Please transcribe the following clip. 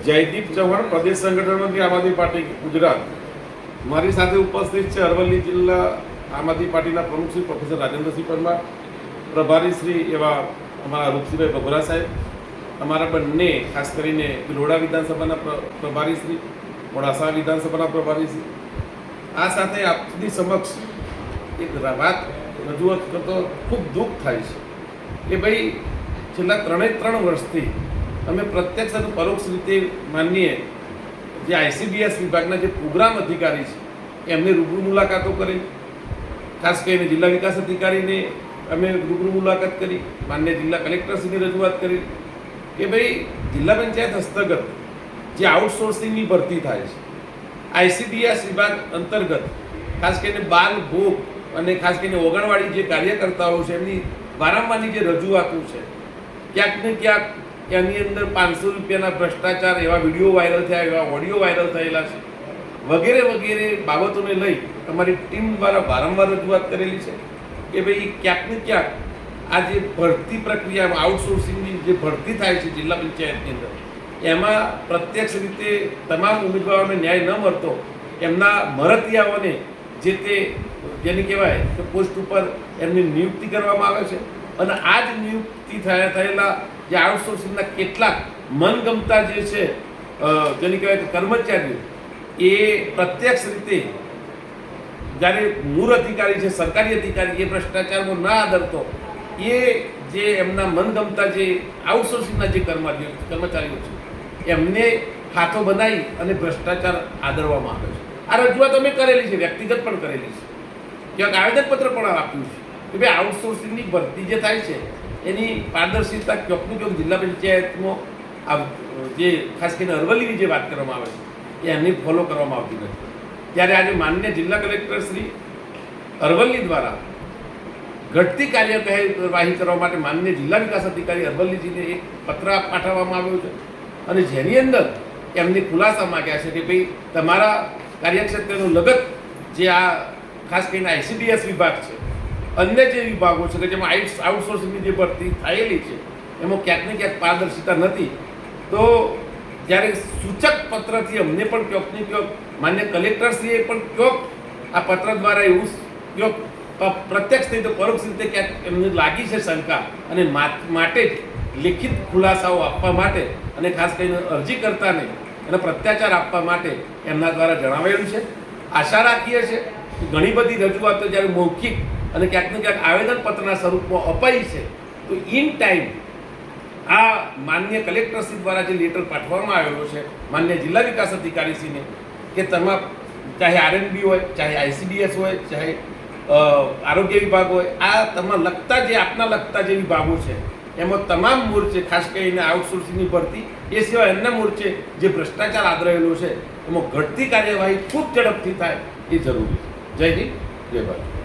જયદીપ ચૌહાણ, પ્રદેશ સંગઠન મંત્રી, આમ આદમી પાર્ટી ગુજરાત. મારી સાથે ઉપસ્થિત છે અરવલ્લી જિલ્લા આમ આદમી પાર્ટીના પ્રમુખ શ્રી પ્રોફેસર રાજેન્દ્રસિંહ પરમાર, પ્રભારી શ્રી એવા અમારા રૂપસિંહભાઈ ભગોરા સાહેબ, અમારા બંને ખાસ કરીને ભિલોડા વિધાનસભાના પ્રભારી શ્રી, મોડાસા વિધાનસભાના પ્રભારી શ્રી. આ સાથે આપની સમક્ષ એક વાત રજૂઆત કરતો ખૂબ દુઃખ થાય છે કે ભાઈ છેલ્લા 3 વર્ષથી અમે પ્રત્યક્ષ અને પરોક્ષ રીતે માનીએ જે ICDS વિભાગના જે પ્રોગ્રામ અધિકારી છે એમને રૂબરૂ મુલાકાતો કરી, ખાસ કરીને જિલ્લા વિકાસ અધિકારીને અમે રૂબરૂ મુલાકાત કરી, માન્ય જિલ્લા કલેક્ટરશ્રીની રજૂઆત કરી કે ભાઈ જિલ્લા પંચાયત હસ્તગત જે આઉટસોર્સિંગની ભરતી થાય છે ICDS વિભાગ અંતર્ગત, ખાસ કરીને બાલ ભોગ અને ખાસ કરીને ઓગણવાડી જે કાર્યકર્તાઓ છે એમની વારંવારની જે રજૂઆતો છે, ક્યાંક ને ક્યાંક એની અંદર 500 રૂપિયાના ભ્રષ્ટાચાર, એવા વિડીયો વાયરલ થયા, એવા ઓડિયો વાયરલ થયેલા છે, વગેરે વગેરે બાબતોને લઈ અમારી ટીમ દ્વારા વારંવાર રજૂઆત કરેલી છે કે ભાઈ ક્યાંક ને ક્યાંક આ જે ભરતી પ્રક્રિયામાં આઉટસોર્સિંગની જે ભરતી થાય છે જિલ્લા પંચાયતની અંદર, એમાં પ્રત્યક્ષ રીતે તમામ ઉમેદવારોને ન્યાય ન મળતો એમના મરતિયાઓને જે તે જેને કહેવાય કે પોસ્ટ ઉપર એમની નિયુક્તિ કરવામાં આવે છે અને આ જ નિયુક્તિ થયેલા જે આઉટસોર્સિંગના કેટલાક મનગમતા જે છે જેને કહેવાય કે કર્મચારીઓ એ પ્રત્યક્ષ રીતે જ્યારે મૂળ અધિકારી છે, સરકારી અધિકારી, એ ભ્રષ્ટાચારમાં ના આદરતો એ જે એમના મનગમતા જે આઉટસોર્સિંગના જે કર્મચારીઓ છે એમને હાથો બનાવી અને ભ્રષ્ટાચાર આદરવામાં આવે છે. આ રજૂઆત અમે કરેલી છે, વ્યક્તિગત પણ કરેલી છે, ક્યાંક આવેદનપત્ર પણ આપ્યું છે કે ભાઈ આઉટસોર્સિંગની ભરતી જે થાય છે એની પારદર્શિતા ક્યાંકનું ક્યાંક જિલ્લા પંચાયતમાં આ જે ખાસ કરીને અરવલ્લીની જે વાત કરવામાં આવે છે એ એમની ફોલો કરવામાં આવતી નથી. ત્યારે આજે માન્ય જિલ્લા કલેક્ટર શ્રી અરવલ્લી દ્વારા ઘટતી કાર્યવાહી કરવા માટે માન્ય જિલ્લા વિકાસ અધિકારી અરવલ્લીજીને એક પત્ર પાઠવવામાં આવ્યો છે અને જેની અંદર એમની ખુલાસા માગ્યા છે કે ભાઈ તમારા કાર્યક્ષેત્રનું લગત જે આ ખાસ કરીને ICDS વિભાગ છે, અન્ય જે વિભાગો છે કે જેમાં આઉટસોર્સિંગની જે ભરતી થયેલી છે એમાં ક્યાંક ને ક્યાંક પારદર્શિતા નથી. તો જ્યારે સૂચક પત્રથી અમને પણ ક્યાંક ને ક્યાંક માન્ય કલેક્ટરશ્રીએ પણ ક્યાંક આ પત્ર દ્વારા એવું ક્યાંક પ્રત્યક્ષ રીતે પરોક્ષ રીતે ક્યાંક એમને લાગી છે શંકા, અને માટે જ લેખિત ખુલાસાઓ આપવા માટે અને ખાસ કરીને અરજીકર્તાને અને પ્રત્યાચાર આપવા માટે એમના દ્વારા જણાવેલું છે. આશા રાખીએ છીએ કે ઘણી બધી રજૂઆતો જ્યારે મૌખિક અને ક્યાંક ને ક્યાંક આવેદનપત્રના સ્વરૂપમાં અપાઈ છે તો ઇન ટાઈમ આ માન્ય કલેક્ટરશ્રી દ્વારા જે લેટર પાઠવવામાં આવેલો છે માન્ય જિલ્લા વિકાસ અધિકારીશ્રીને કે તમામ ચાહે RNB હોય, ચાહે ICDS હોય, ચાહે આરોગ્ય વિભાગ હોય, આ તમામ લગતા જે આપના લગતા જે વિભાગો છે એમાં તમામ મોરચે ખાસ કરીને આઉટસોર્સિંગની ભરતી એ સિવાય અન્ય મોરચે જે ભ્રષ્ટાચાર આદરેલો છે એમાં ઘટતી કાર્યવાહી ખૂબ ઝડપથી થાય એ જરૂરી છે. જય હિન્દ, જય ભારત.